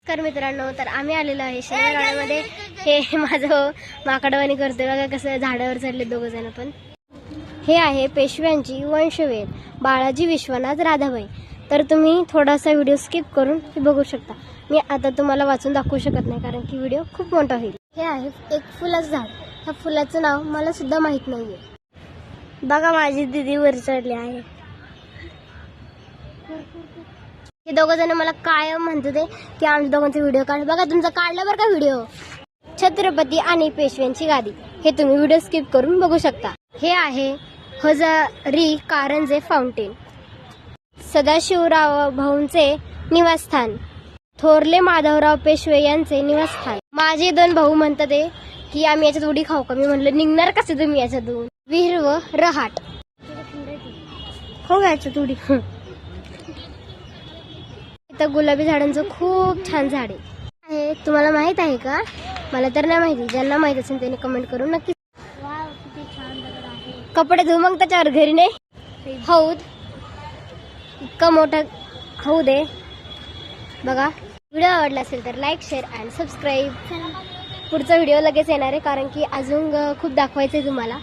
नमस्कार मित्रांनो, तर आम्ही आलेलो आहे शनिवारवाड्यामध्ये. हे माझं माकडवाणी करतोय बघा कसं झाडावर चढले दोघ जण. पण हे आहे पेशव्यांची वंशवेल बाळाजी विश्वनाथ राधाबाई. तर तुम्ही थोडासा व्हिडिओ स्किप करून हे बघू शकता. मी आता तुम्हाला वाचून दाखवू शकत नाही कारण की व्हिडिओ खूप मोठा होईल. हे आहे एक फुलाचं झाड. ह्या फुलाचं नाव मला सुद्धा माहित नाहीये. बघा माझी दीदी वर चढली आहे. हे दोघं जण मला काय म्हणत होते की आमच्या दोघांचे व्हिडिओ काढ. बघा तुमचा काढला बरं का व्हिडिओ. छत्रपती आणि पेशव्यांची गादी हे तुम्ही व्हिडिओ स्किप करून बघू शकता. हे आहे हजारी कारंजे फाउंटेन. सदाशिवराव भाऊंचे निवासस्थान. थोरले माधवराव पेशवे यांचे निवासस्थान. माझे दोन भाऊ म्हणतात की आम्ही याच्यात उडी खाऊ का. मी म्हणलं निघणार कसे तुम्ही याच्यातून. विहीर व रहाट हो याच्यात उडी. इथं गुलाबी झाडांचं खूप छान झाड आहे. तुम्हाला माहित आहे का. मला तर नाही माहिती. ज्यांना माहित असेल त्यांनी कमेंट करून नक्की. कपडे धुवू मग त्याच्यावर घरी नाही. हौद इतका मोठा हौद आहे बघा. व्हिडिओ आवडला असेल तर लाईक शेअर अँड सबस्क्राईब. पुढचा व्हिडिओ लगेच येणार आहे कारण की अजून खूप दाखवायचं आहे तुम्हाला.